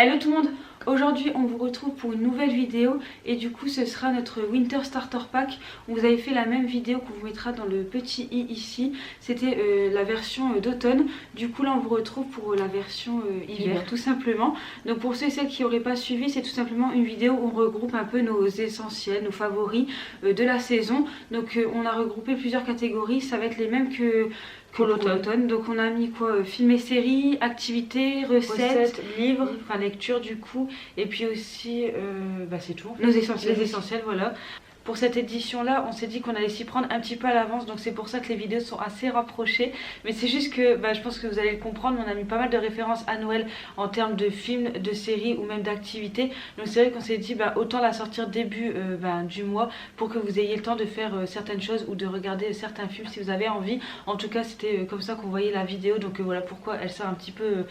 Hello tout le monde, aujourd'hui on vous retrouve pour une nouvelle vidéo et du coup ce sera notre Winter Starter Pack. Vous avez fait la même vidéo qu'on vous mettra dans le petit i ici, c'était la version d'automne. Du coup là on vous retrouve pour la version hiver tout simplement. Donc pour ceux et celles qui n'auraient pas suivi, c'est tout simplement une vidéo où on regroupe un peu nos essentiels, nos favoris de la saison. Donc on a regroupé plusieurs catégories, ça va être les mêmes que pour l'automne. Donc on a mis quoi, film et séries, activités, recettes, livres, enfin lecture du coup, et puis aussi c'est tout, nos essentiels, les essentiels, voilà. Pour cette édition là on s'est dit qu'on allait s'y prendre un petit peu à l'avance, donc c'est pour ça que les vidéos sont assez rapprochées, mais c'est juste que je pense que vous allez le comprendre, on a mis pas mal de références à Noël en termes de films, de séries ou même d'activités. Donc c'est vrai qu'on s'est dit autant la sortir début du mois pour que vous ayez le temps de faire certaines choses ou de regarder certains films si vous avez envie. En tout cas c'était comme ça qu'on voyait la vidéo, donc voilà pourquoi elle sort un petit peu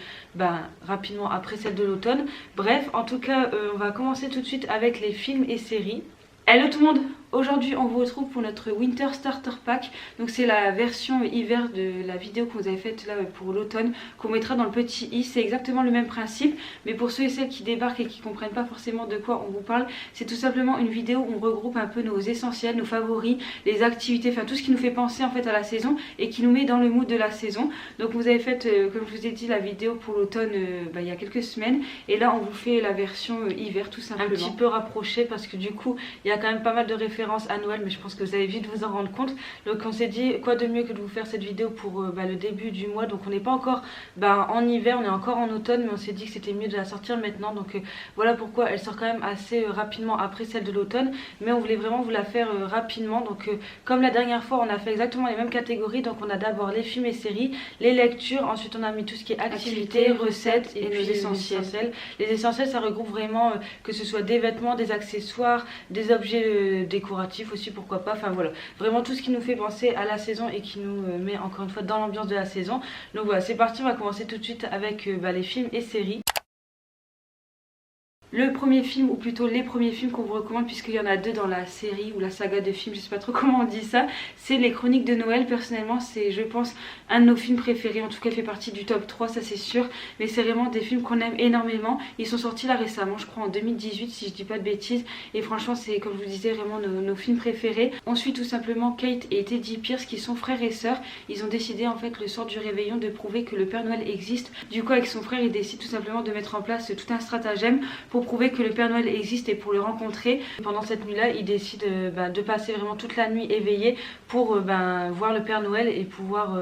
rapidement après celle de l'automne. Bref, en tout cas on va commencer tout de suite avec les films et séries. Hello tout le monde, aujourd'hui on vous retrouve pour notre Winter Starter Pack. Donc c'est la version hiver de la vidéo que vous avez faite là pour l'automne, qu'on mettra dans le petit i. C'est exactement le même principe, mais pour ceux et celles qui débarquent et qui comprennent pas forcément de quoi on vous parle, c'est tout simplement une vidéo où on regroupe un peu nos essentiels, nos favoris, les activités, enfin tout ce qui nous fait penser en fait à la saison et qui nous met dans le mood de la saison. Donc vous avez fait comme je vous ai dit la vidéo pour l'automne il y a quelques semaines, et là on vous fait la version hiver tout simplement, un petit peu rapprochée parce que du coup il y a quand même pas mal de références à Noël, mais je pense que vous allez vite vous en rendre compte. Donc on s'est dit quoi de mieux que de vous faire cette vidéo pour le début du mois. Donc on n'est pas encore en hiver, on est encore en automne, mais on s'est dit que c'était mieux de la sortir maintenant. Donc voilà pourquoi elle sort quand même assez rapidement après celle de l'automne, mais on voulait vraiment vous la faire rapidement. Donc comme la dernière fois on a fait exactement les mêmes catégories, donc on a d'abord les films et séries, les lectures, ensuite on a mis tout ce qui est activités, recettes et nos essentiels. Les essentiels ça regroupe vraiment que ce soit des vêtements, des accessoires, des objets décoratifs aussi, pourquoi pas, enfin voilà, vraiment tout ce qui nous fait penser à la saison et qui nous met encore une fois dans l'ambiance de la saison. Donc voilà, c'est parti, on va commencer tout de suite avec les films et séries. Le premier film, ou plutôt les premiers films qu'on vous recommande, puisqu'il y en a deux dans la série ou la saga de films, je sais pas trop comment on dit ça, c'est les Chroniques de Noël. Personnellement c'est, je pense, un de nos films préférés, en tout cas il fait partie du top 3, ça c'est sûr, mais c'est vraiment des films qu'on aime énormément. Ils sont sortis là récemment, je crois en 2018 si je dis pas de bêtises, et franchement c'est, comme je vous disais, vraiment nos films préférés. On suit tout simplement Kate et Teddy Pierce qui sont frères et sœurs. Ils ont décidé en fait le soir du réveillon de prouver que le Père Noël existe. Du coup avec son frère il décide tout simplement de mettre en place tout un stratagème pour prouver que le Père Noël existe et pour le rencontrer. Pendant cette nuit là il décide de passer vraiment toute la nuit éveillé pour voir le Père Noël et pouvoir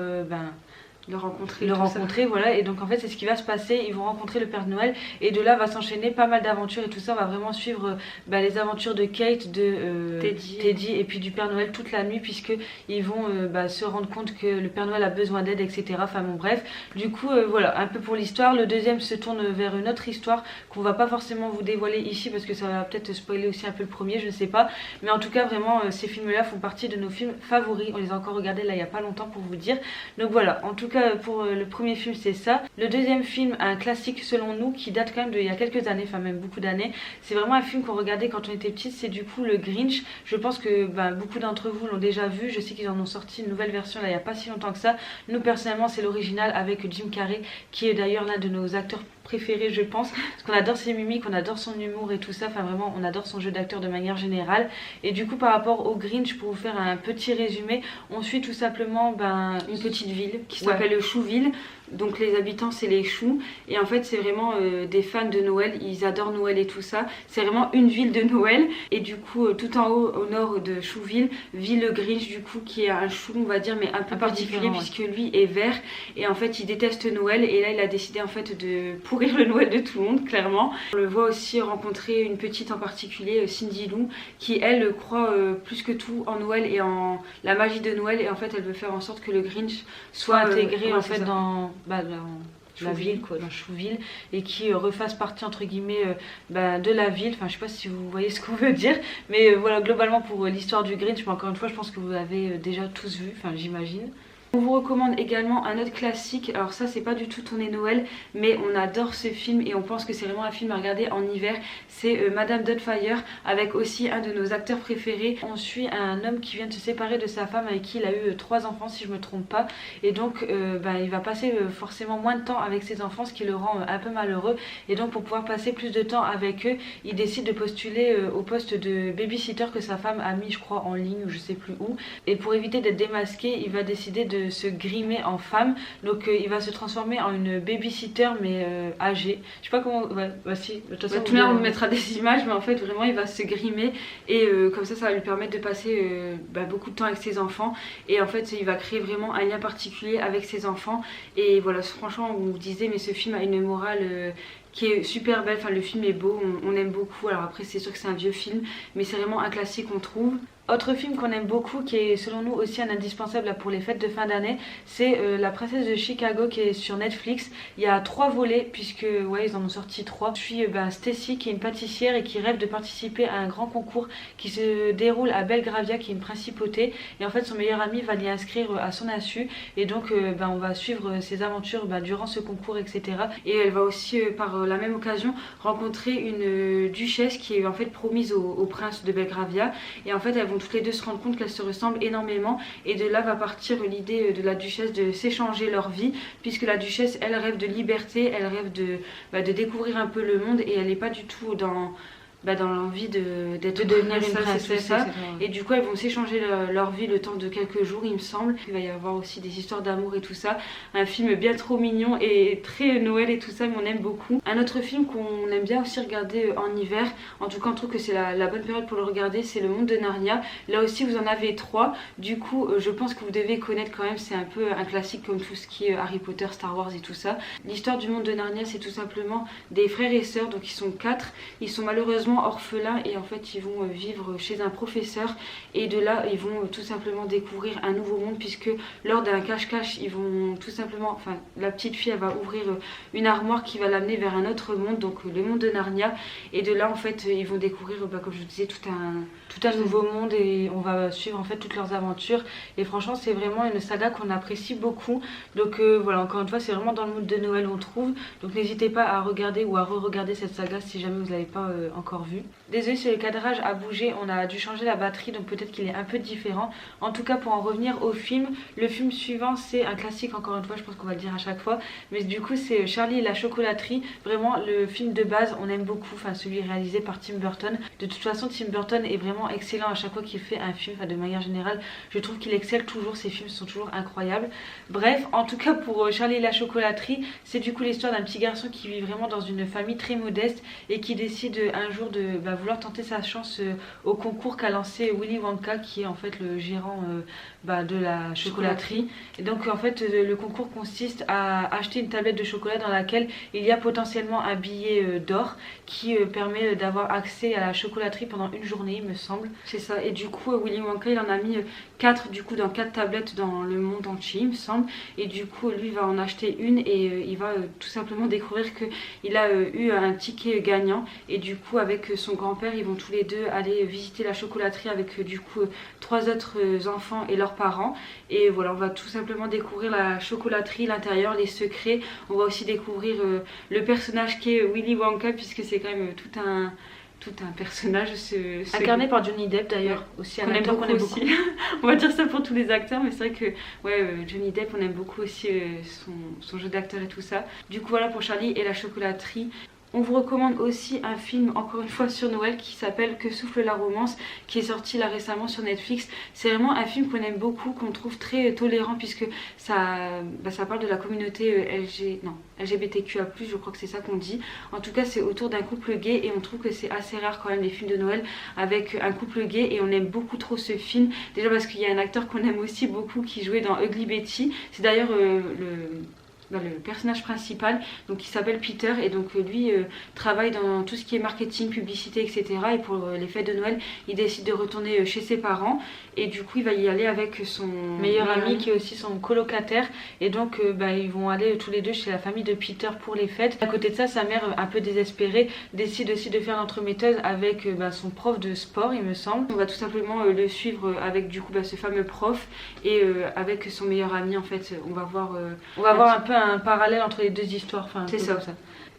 le rencontrer, voilà. Et donc en fait c'est ce qui va se passer, ils vont rencontrer le Père Noël et de là va s'enchaîner pas mal d'aventures et tout ça. On va vraiment suivre les aventures de Kate, de Teddy et puis du Père Noël toute la nuit, puisque ils vont se rendre compte que le Père Noël a besoin d'aide, etc. Enfin bon bref, du coup voilà un peu pour l'histoire. Le deuxième se tourne vers une autre histoire qu'on va pas forcément vous dévoiler ici parce que ça va peut-être spoiler aussi un peu le premier, je ne sais pas, mais en tout cas vraiment ces films là font partie de nos films favoris. On les a encore regardés là il y a pas longtemps pour vous dire. Donc voilà, en tout cas pour le premier film c'est ça. Le deuxième film, un classique selon nous, qui date quand même d'il y a quelques années, enfin même beaucoup d'années. C'est vraiment un film qu'on regardait quand on était petite, c'est du coup le Grinch. Je pense que beaucoup d'entre vous l'ont déjà vu, je sais qu'ils en ont sorti une nouvelle version là il n'y a pas si longtemps que ça. Nous personnellement c'est l'original avec Jim Carrey, qui est d'ailleurs l'un de nos acteurs préféré je pense, parce qu'on adore ses mimiques, on adore son humour et tout ça, enfin vraiment on adore son jeu d'acteur de manière générale. Et du coup par rapport au Grinch, pour vous faire un petit résumé, on suit tout simplement une petite ville qui s'appelle Chouville. Donc les habitants c'est les choux, et en fait c'est vraiment des fans de Noël, ils adorent Noël et tout ça. C'est vraiment une ville de Noël, et du coup tout en haut au nord de Chouville vit le Grinch, du coup qui est un chou on va dire, mais un peu particulier puisque lui est vert, et en fait il déteste Noël, et là il a décidé en fait de pourrir le Noël de tout le monde clairement. On le voit aussi rencontrer une petite en particulier, Cindy Lou, qui elle croit plus que tout en Noël et en la magie de Noël, et en fait elle veut faire en sorte que le Grinch soit intégré en fait dans la ville quoi, dans Chouville, et qui refasse partie entre guillemets de la ville. Enfin je sais pas si vous voyez ce qu'on veut dire, mais voilà globalement pour l'histoire du Grinch. Mais encore une fois je pense que vous l'avez déjà tous vu, enfin j'imagine. On vous recommande également un autre classique, alors ça c'est pas du tout tourné Noël, mais on adore ce film et on pense que c'est vraiment un film à regarder en hiver. C'est Madame Doubtfire, avec aussi un de nos acteurs préférés. On suit un homme qui vient de se séparer de sa femme avec qui il a eu 3 enfants si je me trompe pas, et donc il va passer forcément moins de temps avec ses enfants, ce qui le rend un peu malheureux, et donc pour pouvoir passer plus de temps avec eux, il décide de postuler au poste de babysitter que sa femme a mis, je crois, en ligne ou je sais plus où, et pour éviter d'être démasqué, il va décider de se grimer en femme, donc il va se transformer en une babysitter mais âgée, je sais pas comment, si, de toute façon tout le monde vous mettra des images, mais en fait vraiment il va se grimer et comme ça va lui permettre de passer beaucoup de temps avec ses enfants, et en fait il va créer vraiment un lien particulier avec ses enfants. Et voilà, franchement on vous disait, mais ce film a une morale qui est super belle, enfin le film est beau, on aime beaucoup. Alors après c'est sûr que c'est un vieux film, mais c'est vraiment un classique on trouve. Autre film qu'on aime beaucoup, qui est selon nous aussi un indispensable pour les fêtes de fin d'année, c'est La Princesse de Chicago, qui est sur Netflix. Il y a 3 volets, puisque ouais, ils en ont sorti 3. Je suis Stacy, qui est une pâtissière et qui rêve de participer à un grand concours qui se déroule à Belgravia, qui est une principauté. Et en fait son meilleur ami va l'y inscrire à son insu, et donc on va suivre ses aventures durant ce concours, etc. Et elle va aussi par la même occasion rencontrer une duchesse qui est en fait promise au prince de Belgravia, et en fait elles vont toutes les deux se rendre compte qu'elles se ressemblent énormément, et de là va partir l'idée de la duchesse de s'échanger leur vie, puisque la duchesse elle rêve de liberté, elle rêve de découvrir un peu le monde, et elle n'est pas du tout dans l'envie de devenir une princesse, et du coup elles vont s'échanger leur vie le temps de quelques jours il me semble. Il va y avoir aussi des histoires d'amour et tout ça, un film bien trop mignon et très Noël et tout ça, mais on aime beaucoup. Un autre film qu'on aime bien aussi regarder en hiver, en tout cas on trouve que c'est la bonne période pour le regarder, c'est Le Monde de Narnia. Là aussi vous en avez 3, du coup je pense que vous devez connaître quand même, c'est un peu un classique comme tout ce qui est Harry Potter, Star Wars et tout ça. L'histoire du Monde de Narnia, c'est tout simplement des frères et sœurs, donc ils sont 4, ils sont malheureusement orphelins, et en fait ils vont vivre chez un professeur, et de là ils vont tout simplement découvrir un nouveau monde, puisque lors d'un cache-cache ils vont tout simplement, enfin la petite fille elle va ouvrir une armoire qui va l'amener vers un autre monde, donc le monde de Narnia, et de là en fait ils vont découvrir comme je vous disais tout un nouveau monde, et on va suivre en fait toutes leurs aventures, et franchement c'est vraiment une saga qu'on apprécie beaucoup. Donc voilà, encore une fois c'est vraiment dans le mood de Noël on trouve, donc n'hésitez pas à regarder ou à re-regarder cette saga si jamais vous l'avez pas encore vu. Désolée si le cadrage a bougé, on a dû changer la batterie, donc peut-être qu'il est un peu différent. En tout cas pour en revenir au film, le film suivant c'est un classique, encore une fois je pense qu'on va le dire à chaque fois, mais du coup c'est Charlie et la chocolaterie. Vraiment le film de base on aime beaucoup, enfin celui réalisé par Tim Burton. De toute façon Tim Burton est vraiment excellent à chaque fois qu'il fait un film, enfin de manière générale je trouve qu'il excelle toujours, ses films sont toujours incroyables. Bref, en tout cas pour Charlie et la chocolaterie, c'est du coup l'histoire d'un petit garçon qui vit vraiment dans une famille très modeste et qui décide un jour de vouloir tenter sa chance au concours qu'a lancé Willy Wonka, qui est en fait le gérant de la chocolaterie. Et donc en fait le concours consiste à acheter une tablette de chocolat dans laquelle il y a potentiellement un billet d'or qui permet d'avoir accès à la chocolaterie pendant une journée il me semble, c'est ça. Et du coup Willy Wonka il en a mis 4 du coup dans 4 tablettes dans le monde entier il me semble, et du coup lui va en acheter une, et il va tout simplement découvrir qu'il a eu un ticket gagnant, et du coup avec son grand-père ils vont tous les deux aller visiter la chocolaterie avec du coup 3 autres enfants et leurs parents, et voilà on va tout simplement découvrir la chocolaterie, l'intérieur, les secrets. On va aussi découvrir le personnage qui est Willy Wonka, puisque c'est quand même tout un personnage incarné par Johnny Depp d'ailleurs, aussi un acteur qu'on aime beaucoup. On va dire ça pour tous les acteurs, mais c'est vrai que Johnny Depp on aime beaucoup aussi son jeu d'acteur et tout ça. Du coup voilà pour Charlie et la chocolaterie. On vous recommande aussi un film, encore une fois sur Noël, qui s'appelle Que souffle la romance, qui est sorti là récemment sur Netflix. C'est vraiment un film qu'on aime beaucoup, qu'on trouve très tolérant, puisque ça parle de la communauté LGBTQA+, je crois que c'est ça qu'on dit. En tout cas c'est autour d'un couple gay, et on trouve que c'est assez rare quand même les films de Noël avec un couple gay, et on aime beaucoup trop ce film. Déjà parce qu'il y a un acteur qu'on aime aussi beaucoup qui jouait dans Ugly Betty. C'est d'ailleurs le personnage principal, donc il s'appelle Peter, et donc lui travaille dans tout ce qui est marketing, publicité, etc. Et pour les fêtes de Noël, il décide de retourner chez ses parents, et du coup il va y aller avec son meilleur ami qui est aussi son colocataire, et donc ils vont aller tous les deux chez la famille de Peter pour les fêtes. À côté de ça, sa mère, un peu désespérée, décide aussi de faire l'entremetteuse avec son prof de sport, il me semble. On va tout simplement le suivre avec du coup ce fameux prof, et avec son meilleur ami. En fait, on va voir un peu un parallèle entre les deux histoires. Enfin, c'est ça.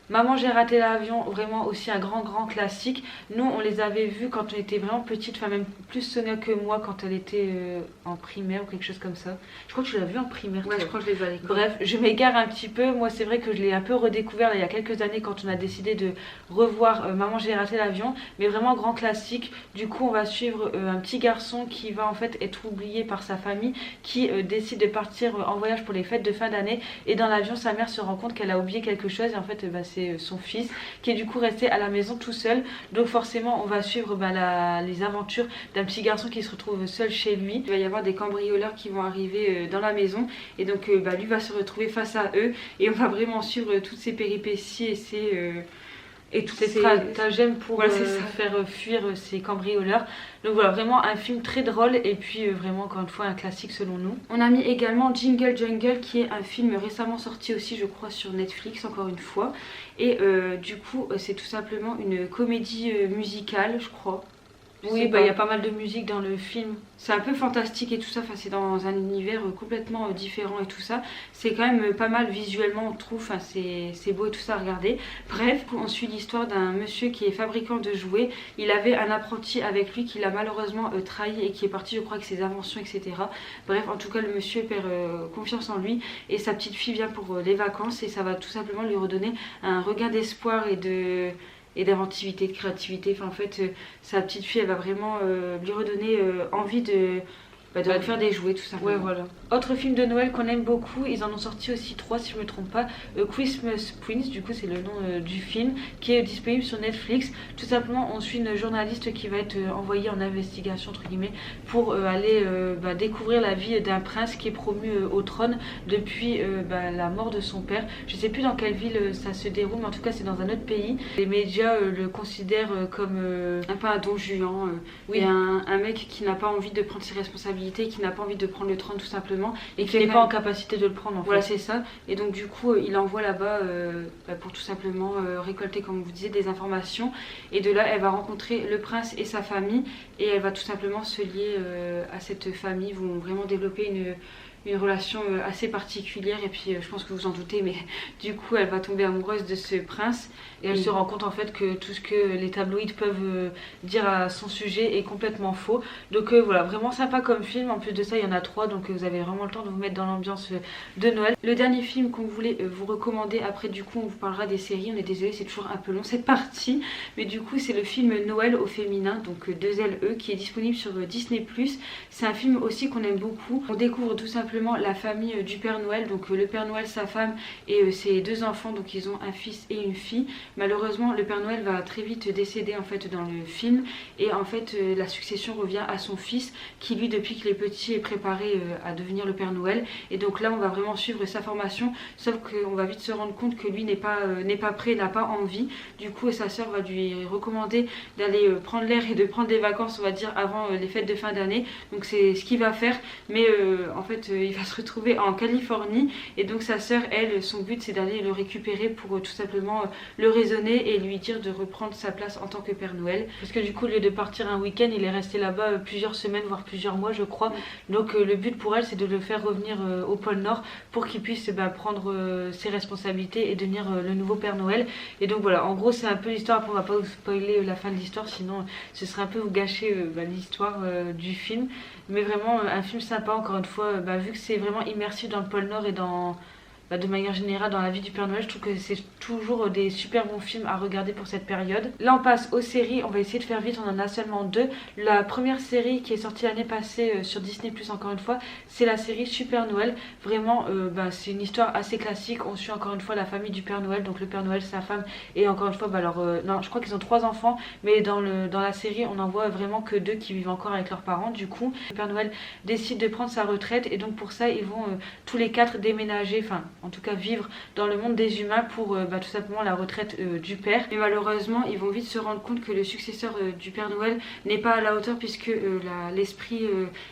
Maman, j'ai raté l'avion, vraiment aussi un grand classique. Nous, on les avait vus quand on était vraiment petite, enfin même plus Sonia que moi quand elle était en primaire ou quelque chose comme ça. Je crois que tu l'as vu en primaire. Ouais, je crois que je l'ai vu à l'école. Bref, je m'égare un petit peu. Moi, c'est vrai que je l'ai un peu redécouvert là, il y a quelques années quand on a décidé de revoir Maman, j'ai raté l'avion, mais vraiment grand classique. Du coup, on va suivre un petit garçon qui va en fait être oublié par sa famille, qui décide de partir en voyage pour les fêtes de fin d'année, et dans l'avion, sa mère se rend compte qu'elle a oublié quelque chose, et en fait, c'est son fils qui est du coup resté à la maison tout seul. Donc forcément on va suivre les aventures d'un petit garçon qui se retrouve seul chez lui. Il va y avoir des cambrioleurs qui vont arriver dans la maison, et donc lui va se retrouver face à eux, et on va vraiment suivre toutes ces péripéties et tous ces stratagèmes pour faire fuir ces cambrioleurs. Donc voilà, vraiment un film très drôle, et puis vraiment encore une fois un classique selon nous. On a mis également Jingle Jungle, qui est un film récemment sorti aussi je crois sur Netflix encore une fois, et du coup c'est tout simplement une comédie musicale je crois. Oui, il y a pas mal de musique dans le film. C'est un peu fantastique et tout ça, enfin, c'est dans un univers complètement différent et tout ça. C'est quand même pas mal visuellement, on trouve, enfin, c'est beau et tout ça à regarder. Bref, on suit l'histoire d'un monsieur qui est fabricant de jouets. Il avait un apprenti avec lui qui l'a malheureusement trahi et qui est parti je crois avec ses inventions, etc. Bref, en tout cas le monsieur perd confiance en lui, et sa petite fille vient pour les vacances, et ça va tout simplement lui redonner un regain d'espoir et d'inventivité, de créativité. Enfin, en fait, sa petite fille, elle va vraiment lui redonner envie de faire des jouets tout simplement. Ouais, voilà. Autre film de Noël qu'on aime beaucoup, ils en ont sorti aussi 3 si je me trompe pas, Christmas Prince, du coup c'est le nom du film, qui est disponible sur Netflix. Tout simplement on suit une journaliste qui va être envoyée en investigation entre guillemets pour aller découvrir la vie d'un prince qui est promu au trône depuis la mort de son père. Je sais plus dans quelle ville ça se déroule, mais en tout cas c'est dans un autre pays. Les médias le considèrent comme un peu un don Juan, oui. Et un mec qui n'a pas envie de prendre ses responsabilités, qui n'a pas envie de prendre le trône tout simplement, et qui n'est pas en capacité de le prendre en fait. Voilà, c'est ça. Et donc du coup il envoie là-bas pour tout simplement récolter, comme vous disiez, des informations, et de là elle va rencontrer le prince et sa famille, et elle va tout simplement se lier à cette famille. Ils vont vraiment développer une relation assez particulière, et puis je pense que vous en doutez, mais du coup elle va tomber amoureuse de ce prince, et elle se rend compte en fait que tout ce que les tabloïds peuvent dire à son sujet est complètement faux. Donc voilà, vraiment sympa comme film. En plus de ça il y en a 3, donc vous avez vraiment le temps de vous mettre dans l'ambiance de Noël. Le dernier film qu'on voulait vous recommander, après du coup on vous parlera des séries, on est désolé c'est toujours un peu long cette partie, mais du coup c'est le film Noël au féminin, donc 2LE, qui est disponible sur Disney+. C'est un film aussi qu'on aime beaucoup. On découvre tout simplement la famille du Père Noël, donc le Père Noël, sa femme et ses 2 enfants, donc ils ont un fils et une fille. Malheureusement le Père Noël va très vite décéder en fait dans le film, et en fait la succession revient à son fils, qui lui depuis qu'il est petit est préparé à devenir le Père Noël. Et donc là on va vraiment suivre sa formation, sauf qu'on va vite se rendre compte que lui n'est pas prêt, n'a pas envie. Du coup sa soeur va lui recommander d'aller prendre l'air et de prendre des vacances, on va dire, avant les fêtes de fin d'année. Donc c'est ce qu'il va faire, mais en fait il va se retrouver en Californie, et donc sa sœur, elle, son but c'est d'aller le récupérer pour tout simplement le raisonner et lui dire de reprendre sa place en tant que Père Noël, parce que du coup au lieu de partir un week-end, il est resté là-bas plusieurs semaines voire plusieurs mois je crois. Donc le but pour elle c'est de le faire revenir au pôle Nord pour qu'il puisse prendre ses responsabilités et devenir le nouveau Père Noël. Et donc voilà, en gros c'est un peu l'histoire. Après on va pas vous spoiler la fin de l'histoire, sinon ce serait un peu vous gâcher l'histoire du film, mais vraiment un film sympa encore une fois, vu que c'est vraiment immersif dans le pôle Nord et de manière générale dans la vie du Père Noël. Je trouve que c'est toujours des super bons films à regarder pour cette période. Là on passe aux séries, on va essayer de faire vite, on en a seulement 2. La première série qui est sortie l'année passée sur Disney+, encore une fois, c'est la série Super Noël. Vraiment c'est une histoire assez classique. On suit encore une fois la famille du Père Noël, donc le Père Noël, sa femme, et encore une fois non, je crois qu'ils ont 3 enfants, mais dans la série on en voit vraiment que 2 qui vivent encore avec leurs parents. Du coup le Père Noël décide de prendre sa retraite, et donc pour ça ils vont tous les 4 déménager, enfin en tout cas vivre dans le monde des humains pour tout simplement la retraite du père. Mais malheureusement ils vont vite se rendre compte que le successeur du Père Noël n'est pas à la hauteur, puisque l'esprit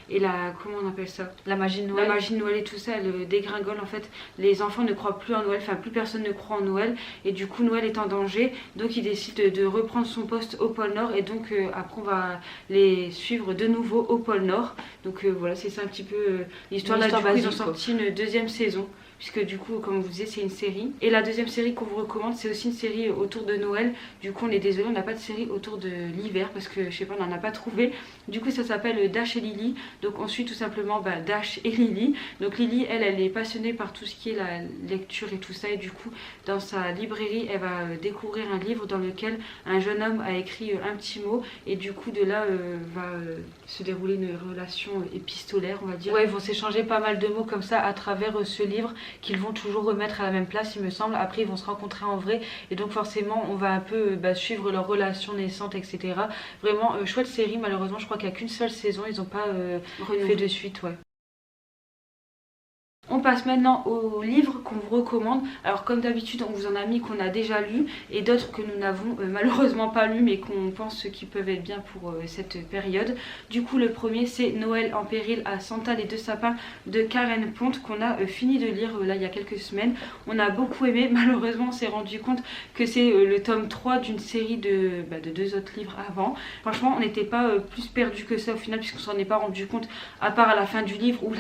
et comment on appelle ça, la magie de Noël, et tout ça elle dégringole. En fait les enfants ne croient plus en Noël, enfin plus personne ne croit en Noël, et du coup Noël est en danger, donc il décide de reprendre son poste au pôle Nord, et donc après on va les suivre de nouveau au pôle Nord. Donc voilà, c'est ça un petit peu l'histoire. Là du coup ils ont sorti une deuxième saison, puisque du coup comme vous disiez c'est une série. Et la deuxième série qu'on vous recommande, c'est aussi une série autour de Noël. Du coup on est désolé, on n'a pas de série autour de l'hiver, parce que je sais pas, on n'en a pas trouvé. Du coup ça s'appelle Dash et Lily. Donc on suit tout simplement Dash et Lily. Donc Lily elle est passionnée par tout ce qui est la lecture et tout ça, et du coup dans sa librairie elle va découvrir un livre dans lequel un jeune homme a écrit un petit mot, et du coup de là va se dérouler une relation épistolaire, on va dire. Ouais, ils vont s'échanger pas mal de mots comme ça à travers ce livre, qu'ils vont toujours remettre à la même place il me semble. Après ils vont se rencontrer en vrai, et donc forcément on va un peu suivre leur relation naissante, etc. Vraiment chouette série. Malheureusement je crois qu'il n'y a qu'une seule saison, ils n'ont pas fait de suite. Ouais. On passe maintenant aux livres qu'on vous recommande. Alors comme d'habitude on vous en a mis qu'on a déjà lu, et d'autres que nous n'avons malheureusement pas lu, mais qu'on pense qu'ils peuvent être bien pour cette période. Du coup le premier c'est Noël en péril à Santa les deux sapins de Karen Ponte, qu'on a fini de lire là il y a quelques semaines. On a beaucoup aimé. Malheureusement on s'est rendu compte que c'est le tome 3 d'une série de deux autres livres avant. Franchement on n'était pas plus perdu que ça au final, puisqu'on s'en est pas rendu compte, à part à la fin du livre où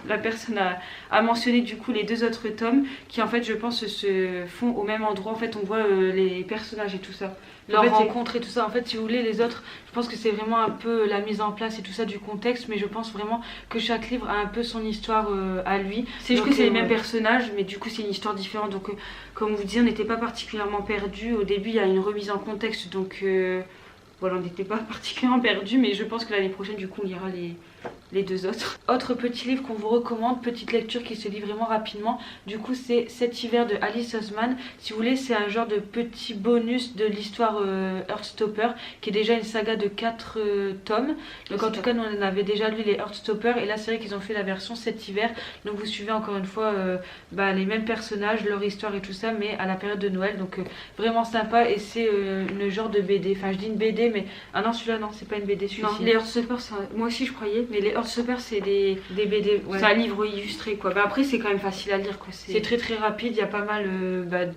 la personne a mentionné du coup les deux autres tomes, qui en fait je pense se font au même endroit. En fait on voit les personnages et tout ça, leur rencontre et tout ça. En fait si vous voulez les autres, je pense que c'est vraiment un peu la mise en place et tout ça du contexte, mais je pense vraiment que chaque livre a un peu son histoire à lui. C'est juste que c'est les mêmes personnages, mais du coup c'est une histoire différente. Donc comme vous disiez on n'était pas particulièrement perdu. Au début il y a une remise en contexte, donc voilà, on n'était pas particulièrement perdu, mais je pense que l'année prochaine du coup on lira les deux autres. Autre petit livre qu'on vous recommande, petite lecture qui se lit vraiment rapidement, du coup c'est Cet hiver de Alice Oseman. Si vous voulez c'est un genre de petit bonus de l'histoire Heartstopper, qui est déjà une saga de 4 tomes. Donc en tout cas nous on avait déjà lu les Heartstopper, et là c'est vrai qu'ils ont fait la version Cet hiver. Donc vous suivez encore une fois les mêmes personnages, leur histoire et tout ça, mais à la période de Noël. Donc vraiment sympa, et c'est une genre de BD, enfin je dis une BD mais ah non celui-là non c'est pas une BD celui-ci. Non, les Heartstopper moi aussi je croyais, mais les Heartstopper c'est des BD, ouais. C'est un livre illustré quoi. Après c'est quand même facile à lire quoi. C'est très rapide, il y a pas mal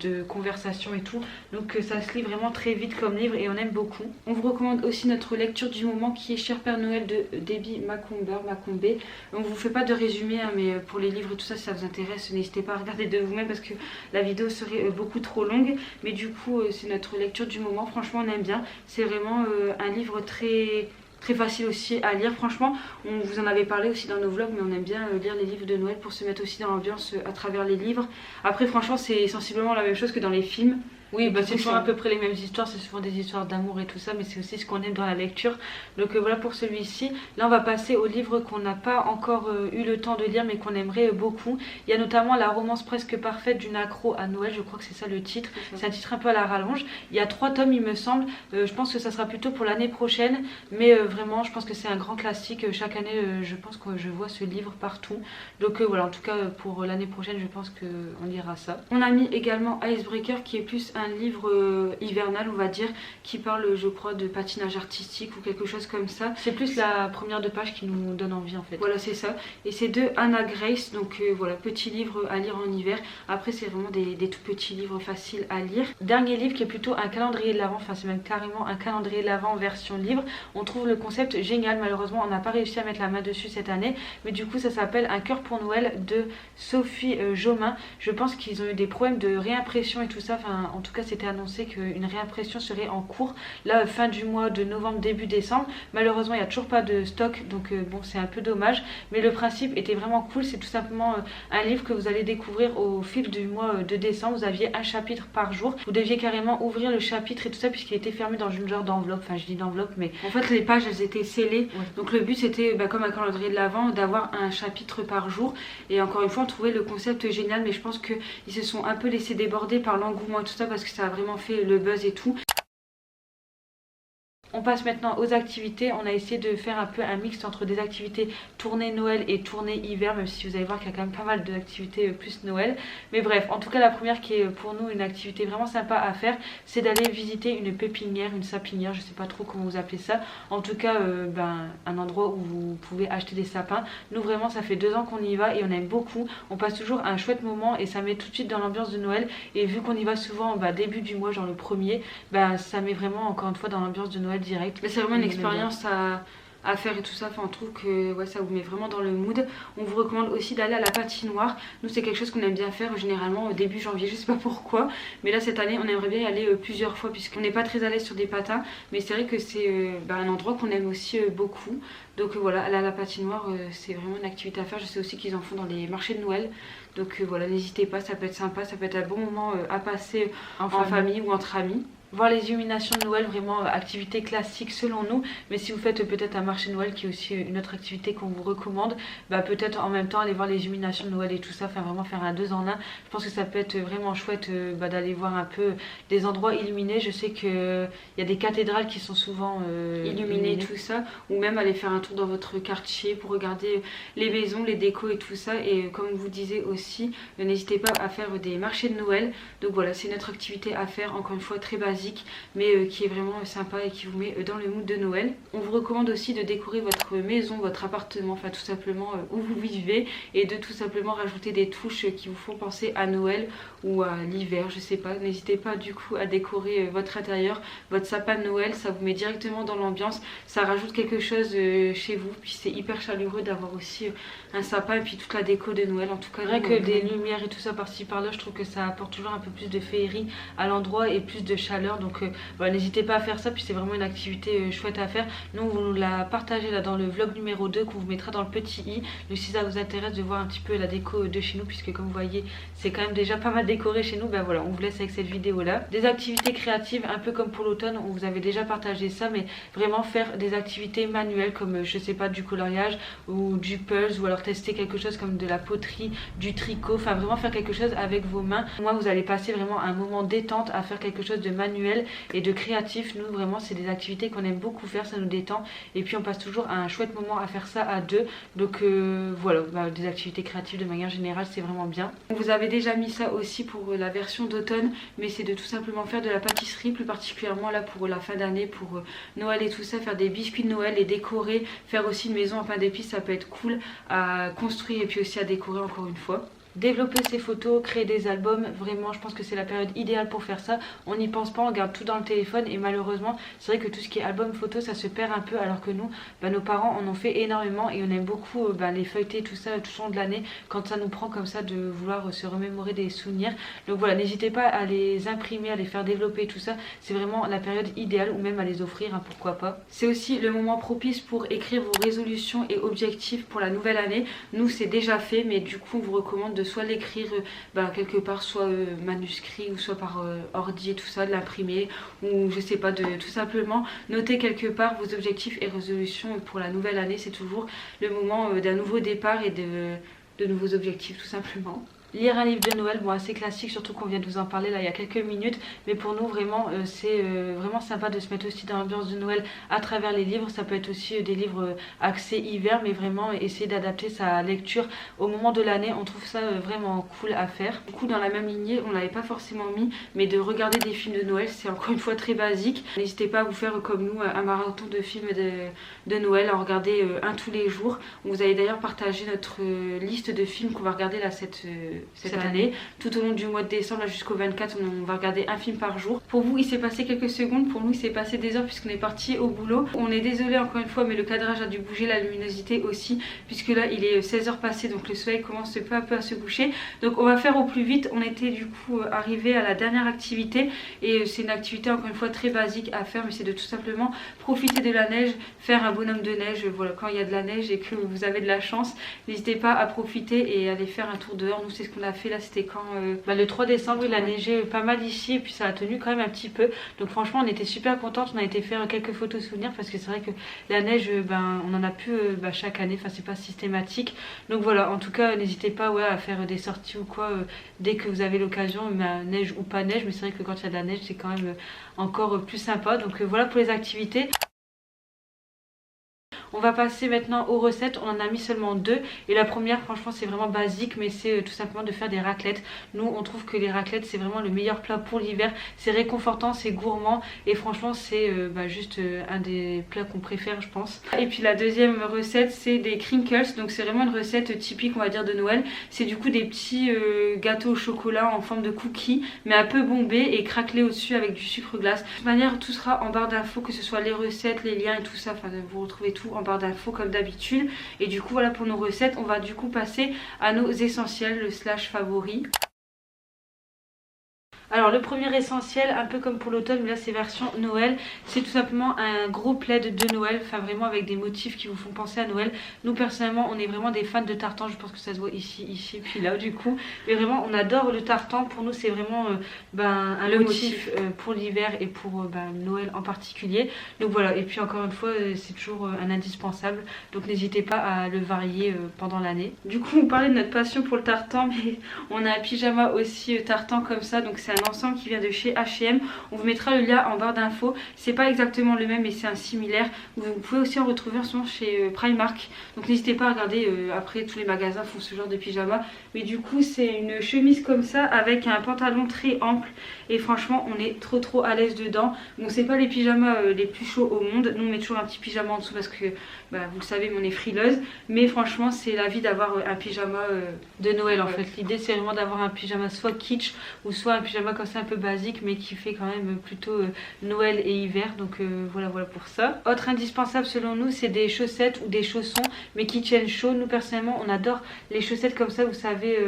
de conversations et tout, donc ça se lit vraiment très vite comme livre, et on aime beaucoup. On vous recommande aussi notre lecture du moment, qui est Cher Père Noël de Debbie Macomber. On vous fait pas de résumé mais pour les livres et tout ça, si ça vous intéresse n'hésitez pas à regarder de vous-même, parce que la vidéo serait beaucoup trop longue. Mais du coup c'est notre lecture du moment, franchement on aime bien. C'est vraiment un livre très facile aussi à lire. Franchement on vous en avait parlé aussi dans nos vlogs, mais on aime bien lire les livres de Noël pour se mettre aussi dans l'ambiance à travers les livres. Après franchement c'est sensiblement la même chose que dans les films. Oui, c'est toujours à peu près les mêmes histoires, c'est souvent des histoires d'amour et tout ça, mais c'est aussi ce qu'on aime dans la lecture. Donc voilà pour celui-ci. Là on va passer au livre qu'on n'a pas encore eu le temps de lire, mais qu'on aimerait beaucoup. Il y a notamment La romance presque parfaite d'une accro à Noël, je crois que c'est ça le titre. C'est un titre un peu à la rallonge. Il y a 3 tomes il me semble. Je pense que ça sera plutôt pour l'année prochaine, mais vraiment je pense que c'est un grand classique. Chaque année je pense que je vois ce livre partout. Donc voilà, en tout cas pour l'année prochaine je pense qu'on lira ça. On a mis également Icebreaker, qui est plus un livre hivernal on va dire, qui parle je crois de patinage artistique ou quelque chose comme ça. C'est plus la première de page qui nous donne envie en fait. Voilà c'est ça, et c'est de Anna Grace. Donc voilà, petit livre à lire en hiver. Après c'est vraiment des tout petits livres faciles à lire. Dernier livre qui est plutôt un calendrier de l'avent, enfin c'est même carrément un calendrier de l'avent version livre. On trouve le concept génial, malheureusement on n'a pas réussi à mettre la main dessus cette année, mais du coup ça s'appelle Un cœur pour Noël de Sophie Jomain. Je pense qu'ils ont eu des problèmes de réimpression et tout ça, enfin en tout cas c'était annoncé qu'une réimpression serait en cours là fin du mois de novembre début décembre. Malheureusement il n'y a toujours pas de stock, donc bon c'est un peu dommage, mais le principe était vraiment cool. C'est tout simplement un livre que vous allez découvrir au fil du mois de décembre. Vous aviez un chapitre par jour, vous deviez carrément ouvrir le chapitre et tout ça, puisqu'il était fermé dans une genre d'enveloppe, enfin je dis d'enveloppe mais en fait les pages elles étaient scellées, ouais. Donc le but c'était comme un calendrier de l'avent d'avoir un chapitre par jour, et encore une fois on trouvait le concept génial, mais je pense qu'ils se sont un peu laissés déborder par l'engouement et tout ça, parce que ça a vraiment fait le buzz et tout. On passe maintenant aux activités. On a essayé de faire un peu un mix entre des activités tournée Noël et tournée hiver, même si vous allez voir qu'il y a quand même pas mal d'activités plus Noël. Mais bref, en tout cas la première qui est pour nous une activité vraiment sympa à faire, c'est d'aller visiter une pépinière, une sapinière, je sais pas trop comment vous appelez ça. En tout cas un endroit où vous pouvez acheter des sapins. Nous vraiment ça fait 2 ans qu'on y va et on aime beaucoup. On passe toujours un chouette moment et ça met tout de suite dans l'ambiance de Noël. Et vu qu'on y va souvent début du mois, genre le premier, ça met vraiment encore une fois dans l'ambiance de Noël direct. Mais c'est vraiment une expérience à faire et tout ça, enfin on trouve que ouais, ça vous met vraiment dans le mood. On vous recommande aussi d'aller à la patinoire. Nous c'est quelque chose qu'on aime bien faire généralement au début janvier, je sais pas pourquoi, mais là cette année on aimerait bien y aller plusieurs fois puisqu'on n'est pas très à l'aise sur des patins, mais c'est vrai que c'est un endroit qu'on aime aussi beaucoup. Donc voilà, aller à la patinoire c'est vraiment une activité à faire. Je sais aussi qu'ils en font dans les marchés de Noël, donc voilà, n'hésitez pas, ça peut être sympa, ça peut être un bon moment à passer en famille ou entre amis. Voir les illuminations de Noël, vraiment activité classique selon nous, mais si vous faites peut-être un marché de Noël qui est aussi une autre activité qu'on vous recommande, peut-être en même temps aller voir les illuminations de Noël et tout ça, enfin vraiment faire un 2 en 1. Je pense que ça peut être vraiment chouette d'aller voir un peu des endroits illuminés. Je sais qu'il y a des cathédrales qui sont souvent illuminées, tout ça, ou même aller faire un tour dans votre quartier pour regarder les maisons, les décos et tout ça. Et comme vous disiez aussi, n'hésitez pas à faire des marchés de Noël. Donc voilà, c'est notre activité à faire, encore une fois très basique, mais qui est vraiment sympa et qui vous met dans le mood de Noël. On vous recommande aussi de décorer votre maison, votre appartement, enfin tout simplement où vous vivez, et de tout simplement rajouter des touches qui vous font penser à Noël ou à l'hiver, je sais pas. N'hésitez pas du coup à décorer votre intérieur, votre sapin de Noël, ça vous met directement dans l'ambiance, ça rajoute quelque chose chez vous, puis c'est hyper chaleureux d'avoir aussi un sapin et puis toute la déco de Noël. En tout cas, rien que des lumières et tout ça par-ci par-là, je trouve que ça apporte toujours un peu plus de féerie à l'endroit et plus de chaleur. Donc voilà, n'hésitez pas à faire ça, puis c'est vraiment une activité chouette à faire. Nous on vous l'a partagé là dans le vlog numéro 2 qu'on vous mettra dans le petit i. Donc si ça vous intéresse de voir un petit peu la déco de chez nous, puisque comme vous voyez c'est quand même déjà pas mal décoré chez nous, voilà, on vous laisse avec cette vidéo là. Des activités créatives un peu comme pour l'automne, on vous avait déjà partagé ça, mais vraiment faire des activités manuelles comme je sais pas du coloriage ou du puzzle, ou alors tester quelque chose comme de la poterie, du tricot, enfin vraiment faire quelque chose avec vos mains. Moi vous allez passer vraiment un moment détente à faire quelque chose de manuel et de créatif. Nous vraiment c'est des activités qu'on aime beaucoup faire, ça nous détend et puis on passe toujours un chouette moment à faire ça à deux. Donc voilà, des activités créatives de manière générale c'est vraiment bien. On vous avait déjà mis ça aussi pour la version d'automne, mais c'est de tout simplement faire de la pâtisserie, plus particulièrement là pour la fin d'année, pour Noël et tout ça, faire des biscuits de Noël et décorer, faire aussi une maison en pain d'épices, ça peut être cool à construire et puis aussi à décorer encore une fois. Développer ses photos, créer des albums, vraiment je pense que c'est la période idéale pour faire ça. On n'y pense pas, on garde tout dans le téléphone et malheureusement c'est vrai que tout ce qui est album photo ça se perd un peu, alors que nous nos parents en ont fait énormément et on aime beaucoup les feuilleter tout ça tout au long de l'année quand ça nous prend comme ça de vouloir se remémorer des souvenirs. Donc voilà, n'hésitez pas à les imprimer, à les faire développer tout ça, c'est vraiment la période idéale, ou même à les offrir, pourquoi pas. C'est aussi le moment propice pour écrire vos résolutions et objectifs pour la nouvelle année. Nous c'est déjà fait, mais du coup on vous recommande de soit l'écrire quelque part, soit manuscrit, ou soit par ordi et tout ça, de l'imprimer, ou je sais pas, de tout simplement noter quelque part vos objectifs et résolutions pour la nouvelle année. C'est toujours le moment d'un nouveau départ et de nouveaux objectifs tout simplement. Lire un livre de Noël, assez classique, surtout qu'on vient de vous en parler là il y a quelques minutes, mais pour nous vraiment c'est vraiment sympa de se mettre aussi dans l'ambiance de Noël à travers les livres. Ça peut être aussi des livres axés hiver, mais vraiment essayer d'adapter sa lecture au moment de l'année, on trouve ça vraiment cool à faire. Du coup dans la même lignée, on l'avait pas forcément mis, mais de regarder des films de Noël, c'est encore une fois très basique. N'hésitez pas à vous faire comme nous un marathon de films de Noël, à en regarder un tous les jours. Vous allez d'ailleurs partager notre liste de films qu'on va regarder là cette année, tout au long du mois de décembre jusqu'au 24, on va regarder un film par jour. Pour vous il s'est passé quelques secondes, pour nous il s'est passé des heures puisqu'on est parti au boulot. On est désolé encore une fois, mais le cadrage a dû bouger, la luminosité aussi, puisque là il est 16h passé, donc le soleil commence peu à peu à se coucher. Donc on va faire au plus vite. On était du coup arrivé à la dernière activité, et c'est une activité encore une fois très basique à faire, mais c'est de tout simplement profiter de la neige, faire un bonhomme de neige. Voilà, quand il y a de la neige et que vous avez de la chance, n'hésitez pas à profiter et aller faire un tour dehors. Nous c'est ce qu'on a fait là, c'était quand le 3 décembre, il a neigé pas mal ici et puis ça a tenu quand même un petit peu. Donc franchement on était super contente, on a été faire quelques photos souvenirs parce que c'est vrai que la neige on en a plus chaque année, enfin c'est pas systématique. Donc voilà, en tout cas n'hésitez pas à faire des sorties ou quoi dès que vous avez l'occasion, neige ou pas neige, mais c'est vrai que quand il y a de la neige c'est quand même encore plus sympa. Donc voilà pour les activités. On va passer maintenant aux recettes. On en a mis seulement 2 et la première franchement c'est vraiment basique, mais c'est tout simplement de faire des raclettes. Nous on trouve que les raclettes c'est vraiment le meilleur plat pour l'hiver. C'est réconfortant, c'est gourmand et franchement c'est juste un des plats qu'on préfère je pense. Et puis la deuxième recette c'est des crinkles. Donc c'est vraiment une recette typique on va dire de Noël. C'est du coup des petits gâteaux au chocolat en forme de cookies mais un peu bombés et craquelés au-dessus avec du sucre glace. De toute manière tout sera en barre d'infos, que ce soit les recettes, les liens et tout ça. Enfin vous retrouvez tout en barre d'infos comme d'habitude. Et du coup voilà pour nos recettes. On va du coup passer à nos essentiels, le slash favoris. Alors le premier essentiel, un peu comme pour l'automne, mais là c'est version Noël, c'est tout simplement un gros plaid de Noël, enfin vraiment avec des motifs qui vous font penser à Noël. Nous personnellement on est vraiment des fans de tartan, je pense que ça se voit ici, puis là du coup. Mais vraiment on adore le tartan, pour nous c'est vraiment un motif pour l'hiver et pour Noël en particulier. Donc voilà, et puis encore une fois c'est toujours un indispensable, donc n'hésitez pas à le varier pendant l'année. Du coup on parlait de notre passion pour le tartan, mais on a un pyjama aussi tartan comme ça, donc c'est un ensemble qui vient de chez H&M. On vous mettra le lien en barre d'infos. C'est pas exactement le même mais c'est un similaire. Vous pouvez aussi en retrouver en ce moment chez Primark. Donc n'hésitez pas à regarder, après tous les magasins font ce genre de pyjama. Mais du coup c'est une chemise comme ça avec un pantalon très ample et franchement on est trop à l'aise dedans. Bon c'est pas les pyjamas les plus chauds au monde. Nous on met toujours un petit pyjama en dessous parce que vous le savez mais on est frileuse. Mais franchement c'est la vie d'avoir un pyjama de Noël en fait. L'idée c'est vraiment d'avoir un pyjama soit kitsch ou soit un pyjama comme ça un peu basique mais qui fait quand même plutôt Noël et hiver. Donc voilà pour ça. Autre indispensable selon nous c'est des chaussettes ou des chaussons mais qui tiennent chaud. Nous personnellement on adore les chaussettes comme ça, vous savez,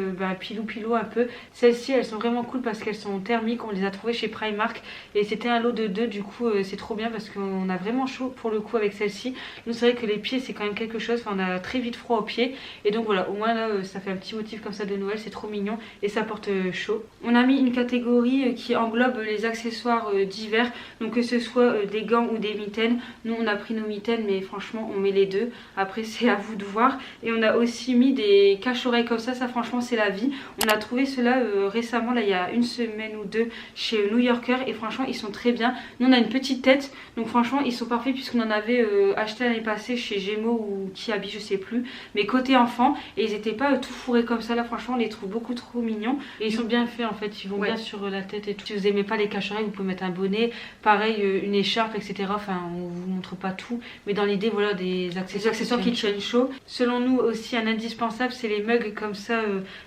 pilou un peu. Celles-ci elles sont vraiment cool parce qu'elles sont thermiques. On les a trouvées chez Primark et c'était un lot de 2. Du coup c'est trop bien parce qu'on a vraiment chaud pour le coup avec celle-ci. Nous c'est vrai que les pieds c'est quand même quelque chose, enfin, on a très vite froid aux pieds et donc voilà, au moins là ça fait un petit motif comme ça de Noël, c'est trop mignon et ça porte chaud. On a mis une catégorie qui englobe les accessoires d'hiver, donc que ce soit des gants ou des mitaines. Nous on a pris nos mitaines mais franchement on met les deux, après c'est à vous de voir. Et on a aussi mis des cache-oreilles comme ça franchement c'est la vie. On a trouvé cela récemment, là il y a une semaine ou 2 chez New Yorker et franchement ils sont très bien. Nous on a une petite tête donc franchement ils sont parfaits puisqu'on en avait acheté l'année passée chez Gémeaux ou Kiabi je sais plus, mais côté enfant, et ils étaient pas tout fourrés comme ça. Là franchement on les trouve beaucoup trop mignons et ils sont bien faits en fait, ils vont bien sur la tête et tout. Si vous aimez pas les cache-oreilles vous pouvez mettre un bonnet, pareil une écharpe etc. Enfin on vous montre pas tout mais dans l'idée voilà des accessoires qui tiennent chaud. Selon nous aussi un indispensable c'est les mugs comme ça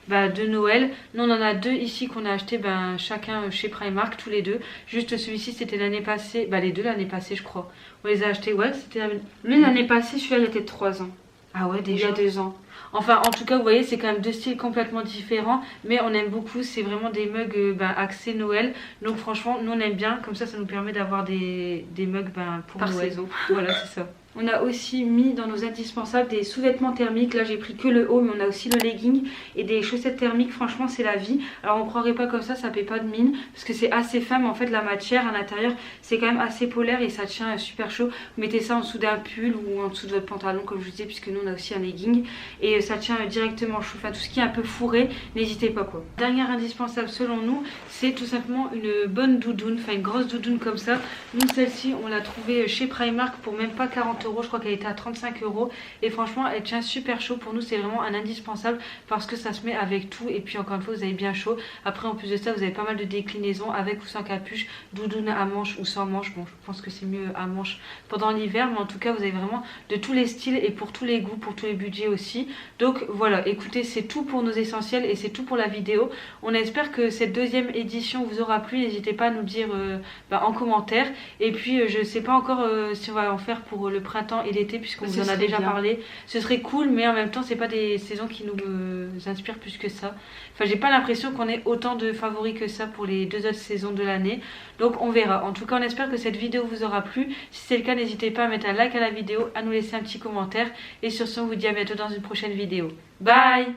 de Noël. Nous on en a 2 ici qu'on a acheté chacun chez Primark, tous les 2. Juste celui-ci c'était l'année passée, les 2 l'année passée je crois. On les a achetés, c'était l'année passée, celui-là il était 3 ans. Ah ouais déjà. Il y a 2 ans. Enfin en tout cas vous voyez c'est quand même 2 styles complètement différents mais on aime beaucoup, c'est vraiment des mugs axés Noël. Donc franchement nous on aime bien, comme ça nous permet d'avoir des mugs pour par Noël. Saison. Voilà c'est ça. On a aussi mis dans nos indispensables des sous-vêtements thermiques. Là j'ai pris que le haut mais on a aussi le legging et des chaussettes thermiques. Franchement c'est la vie. Alors on croirait pas comme ça paie pas de mine parce que c'est assez fin mais en fait la matière à l'intérieur c'est quand même assez polaire et ça tient super chaud. Vous mettez ça en dessous d'un pull ou en dessous de votre pantalon comme je vous disais, puisque nous on a aussi un legging et ça tient directement chaud. Enfin tout ce qui est un peu fourré, n'hésitez pas quoi. Dernière indispensable selon nous c'est tout simplement une bonne doudoune, enfin une grosse doudoune comme ça. Nous celle-ci on l'a trouvée chez Primark pour même pas 40 €. Je crois qu'elle était à 35 € et franchement elle tient super chaud. Pour nous c'est vraiment un indispensable parce que ça se met avec tout et puis encore une fois vous avez bien chaud. Après en plus de ça vous avez pas mal de déclinaisons avec ou sans capuche, doudoune à manches ou sans manches. Bon je pense que c'est mieux à manches pendant l'hiver mais en tout cas vous avez vraiment de tous les styles et pour tous les goûts, pour tous les budgets aussi. Donc voilà, écoutez c'est tout pour nos essentiels et c'est tout pour la vidéo. On espère que cette deuxième édition vous aura plu, n'hésitez pas à nous dire en commentaire. Et puis je sais pas encore si on va en faire pour le printemps et l'été puisqu'on vous en a déjà parlé. Ce serait cool mais en même temps c'est pas des saisons qui nous inspirent plus que ça. Enfin j'ai pas l'impression qu'on ait autant de favoris que ça pour les 2 autres saisons de l'année. Donc on verra. En tout cas on espère que cette vidéo vous aura plu. Si c'est le cas n'hésitez pas à mettre un like à la vidéo, à nous laisser un petit commentaire. Et sur ce on vous dit à bientôt dans une prochaine vidéo. Bye.